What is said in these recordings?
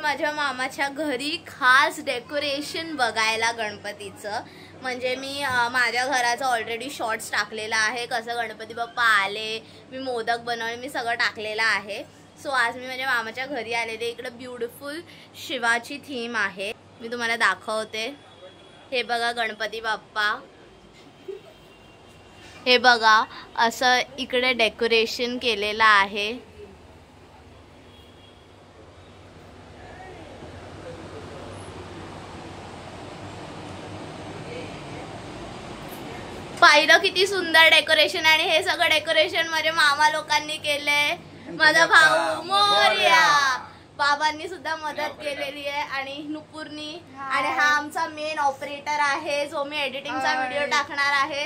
माझ्या मामाच्या घरी खास डेकोरेशन बघायला गणपतीचं. म्हणजे मी माझ्या घराचं ऑलरेडी शॉर्ट्स टाकलेला आहे, कसं गणपती बाप्पा आले, मी मोदक बनवले, मी सगळं टाकलेलं आहे. सो आज मी माझ्या मामाच्या घरी आलेले. इकडे ब्युटिफुल शिवाची थीम आहे, मी तुम्हाला दाखवते. हे बघा गणपती बाप्पा, हे बघा असं इकडे डेकोरेशन केलेलं आहे. पाहिलं किती सुंदर डेकोरेशन. आणि हे सगळं डेकोरेशन माझ्या मामा लोकांनी केलंय. माझा भाऊ मोरया, बाबांनी सुद्धा मदत केलेली आहे, आणि नुपुरनी. आणि हा आमचा मेन ऑपरेटर आहे, जो मी एडिटिंगचा व्हिडिओ टाकणार आहे.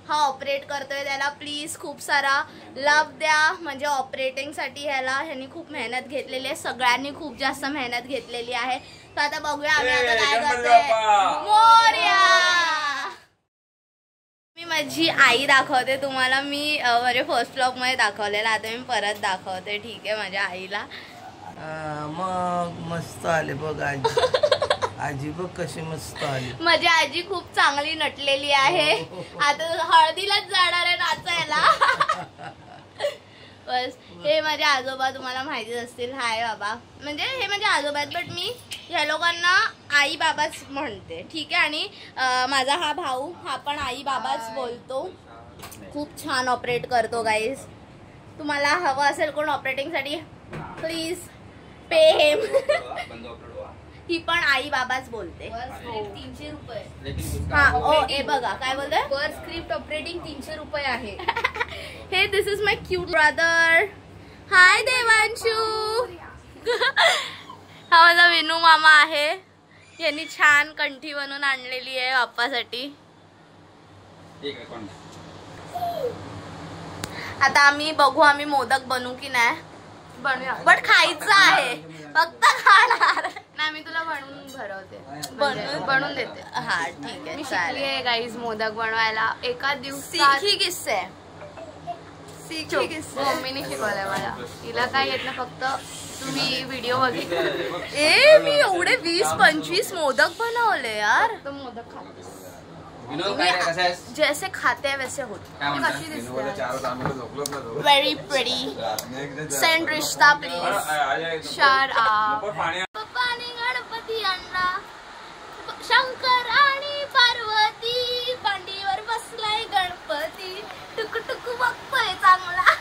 हा ऑपरेट करतोय, त्याला प्लीज खूप सारा लव द्या. म्हणजे ऑपरेटिंगसाठी ह्यांनी खूप मेहनत घेतलेली आहे, सगळ्यांनी खूप जास्त मेहनत घेतलेली आहे. तर आता बघूया आम्ही आता काय करतोय. मोरया. मी माझी आई दाखवते तुम्हाला. मी माझ्या फर्स्ट ब्लॉग मध्ये दाखवलेला, आता मी परत दाखवते. ठीक आहे, माझ्या आईला. मग मस्त आले बघ आजी बघ कशी मस्त आली. माझी आजी खूप चांगली नटलेली आहे. आता हळदीलाच जाणार आहे नाचायला. बस. हे माझे आजोबा, तुम्हाला माहितीच असतील. हाय बाबा, म्हणजे हे माझे आजोबा आहेत, बट मी ह्या लोकांना आई बाबाच म्हणते. ठीक आहे. आणि माझा हा भाऊ, हा पण आई बाबाच बोलतो. खूप छान ऑपरेट करतो गाईज. तुम्हाला हवं असेल कोण ऑपरेटिंगसाठी, प्लीज पे हिम. ही पण आई बाबाच बोलते. 300 रुपये. हा. ओ ए बघा काय बोलते. पर स्क्रिप्ट ऑपरेटिंग 300 रुपये आहे. हे दिस इज माय क्यूट ब्रदर. हाय देवांशू. हा माझा विनू मामा आहे. यांनी छान कंठी बनवून आणलेली आहे बाप्पासाठी. आता आम्ही बघू, आम्ही मोदक बनवू की नाही. बनवूया, बट खायचं आहे, फक्त खाणार नाही. मी तुला बनवून भरवते, बनवून देते. हा ठीक आहे, मी शिकलीये गाईज मोदक बनवायला. एका दिवसात सीखी किस्से. मम्मीने शिकवलंय मला. तिला काय येत ना, फक्त तुम्ही व्हिडिओ बघितला. ए मी एवढे 20-25 मोदक बनवले यार. तो मोदक खाते, जैसे खाते हैं वैसे होते. कशी दिसते. Very pretty. Send Rishta please. शार पप्पाने गणपती आणला, शंकर आणि पार्वती, पांडीवर बसलाय गणपती, टुक टुक बघतोय चांगला.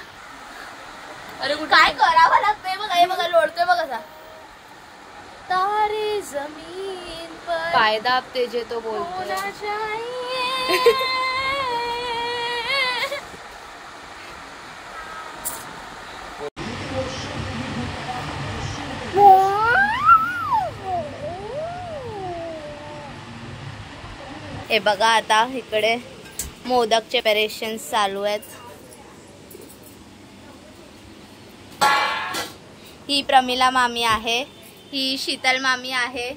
अरे काय करावं लागतंय बघा. हे बघा लोळतोय बघा. तारे जमीन पर पाय दाबते जे तो बोलतोय. हे बघा आता इकडे मोदकचे प्रिपरेशन्स चालू आहेत. ही प्रमिला मामी आहे, ही शीतल मामी आहे.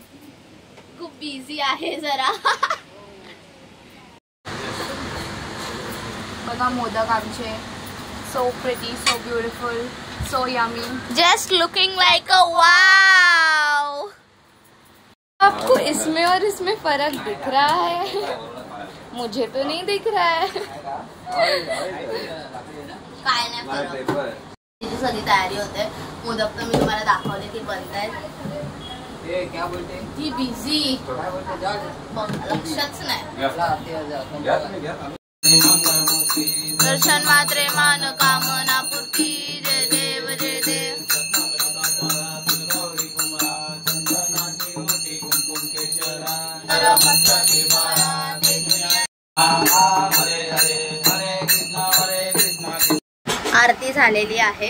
खूप बिझी आहे जरा. बघा मोदक आमचे. So pretty, so beautiful, so yummy. Just looking like अ वाव. आपको इसमें और इसमें फर्क दिख रहा है? मुझे तो नहीं दिख रहा है. काय नाही फरक. तिची सगळी तयारी होते. मोदक तर मी तुम्हाला दाखवले की बनतायत. ती बिझी, लक्षच नाही. दर्शन मात्रे मान कामना पूर्ती. जय देव जय देव. आरती झालेली आहे.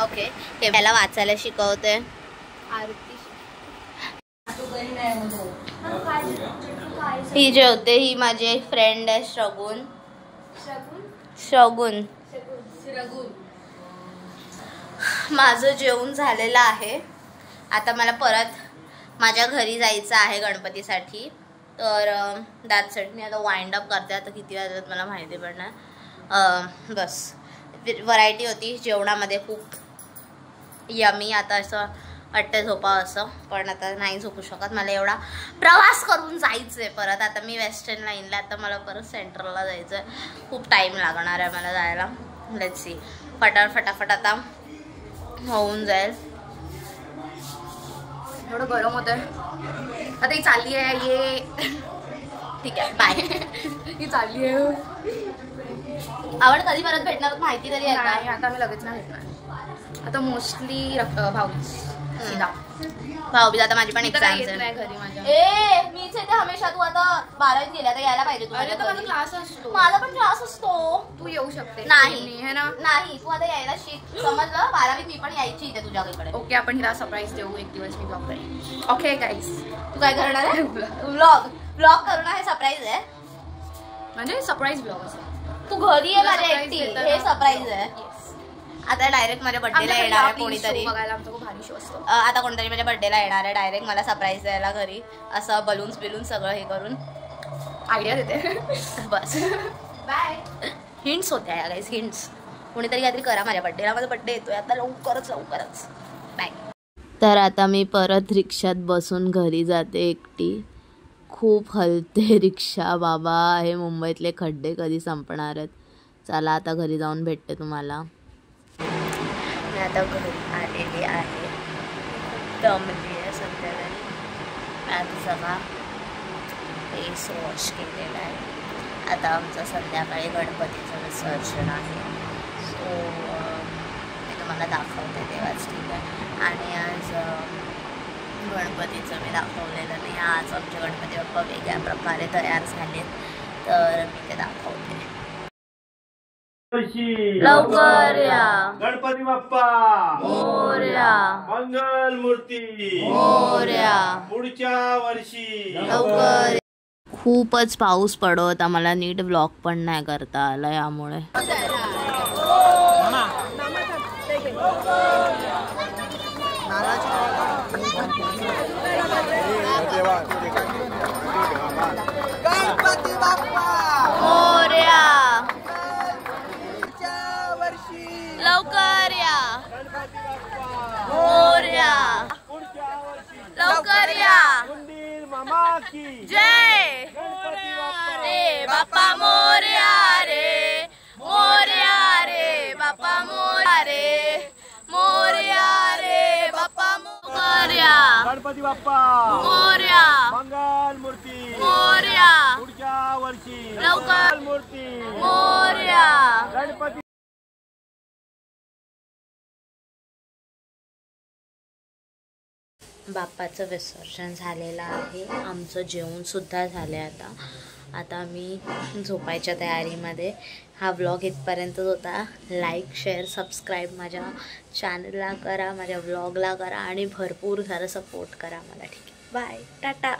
ओके, हे मला वाचायला शिकवते. आरती ही जे होते ही माझी फ्रेंड आहे शगुन. शगुन माझं जेवण झालेलं आहे. आता मला परत माझ्या घरी जायचं आहे गणपतीसाठी. तर दॅट्स इट. मी आता वाइंड अप करते. आता किती वाजतात मला माहिती पडणार. बस व्हरायटी होती जेवणामध्ये खूप यमी. आता असं वाटतं झोपा असं, पण आता नाही झोपू शकत. मला एवढा प्रवास करून जायचं आहे परत. आता मी वेस्टर्न लाईनला, आता मला परत सेंट्रलला जायचं आहे. खूप टाईम लागणार आहे मला जायला. Let's see. फटाफट आता होऊन जाईल. एवढं गरम होतं. आता ही चालली आहे ये. ठीक आहे, बाय. ही चालली आहे. आवड कधी परत भेटणार माहिती तरी आहे नाही, का? आता मी लगेच नाही भेटणार. आता मोस्टली भाऊबीज. भाऊबीज आता माझी पण एक्झाम नाही घरी माझ्या. ए मीच आहे ते हमेशा. तू आता 12वीत गेल्या तर यायला पाहिजे तू. अरे माझा क्लास असतो. माझा पण क्लास असतो. तू येऊ शकते. नाही है ना. नाही, तू आता यायला शिक. समजलं? 12वीत मी पण यायची इथे तुझ्याकडे. ओके, आपण हिला सरप्राईज देऊ. एक दिवस मी ब्लॉग करेन. ओके गाईस. तू काय करणार आहे? ब्लॉग करून आहे. सरप्राईज आहे म्हणजे सरप्राईज ब्लॉग असेल. तू घरी आहे माझ्या surprise एकटी. देतं हे ना. सरप्राईज आहे. आता डायरेक्ट माझ्या बर्थडेला येणार आहे कोणीतरी. बघायला आमचा खूप भारी शो असतो. आता कोणतरी माझ्या बर्थडेला येणार आहे डायरेक्ट मला सरप्राईज द्यायला घरी. असं बलून्स बिलून सगळं हे करून आयडिया देते. बस बाय. हिंट्स होत्या या गाईज, हिंट्स. कोणीतरी काहीतरी करा माझ्या बर्थडेला. माझा बर्थडे येतोय आता लवकरच. बाय. तर आता मी परत रिक्षात बसून घरी जाते एकटी. खूप हलते रिक्षा बाबा. हे मुंबईतले खड्डे कधी संपणार आहेत. चला आता घरी जाऊन भेटते तुम्हाला. मी आता घरी आलेली आहे. दमली आहे सध्या तरी. मी आता सगळा फेस वॉश केलेला आहे. आता आमचं संध्याकाळी गणपतीचं विसर्जन आहे. सो मी तुम्हाला दाखवते तेव्हाच. ठीक आहे. आणि आज गणपतीचं मी दाखवलेलं नाही. आज आमचे गणपती बाप्पा वेगळ्या प्रकारे तयार झालेत. तर मी ते दाखवते. लवकर या गणपती बाप्पा मोरया. मंगल मूर्ती मोरया. पुढच्या वर्षी लवकर. खूपच पाऊस पडत. आम्हाला नीट व्लॉग पण नाही करता आला यामुळे. गणपती बाप्पा मोरया. लवकर या मोरया. लवकर या. मामा की जय. रे बाप्पा मोरया रे. मोरया रे बाप्पा मोरया रे. मोरया रे बाप्पा मोरया. गणपती बाप्पा मोरया. मंगल मूर्ती मोरया. पुढच्या वर्षी लवकर. मूर्ती मोरया. गणपती. बाप्पाचं विसर्जन झालेलं आहे. आमचं जेवणसुद्धा झालं आहे. आता मी झोपायच्या तयारीमध्ये. हा व्लॉग इथपर्यंतच होता. लाईक शेअर सबस्क्राईब माझ्या चॅनलला करा, माझ्या व्लॉगला करा आणि भरपूर सारं सपोर्ट करा मला. ठीक आहे, बाय, टाटा.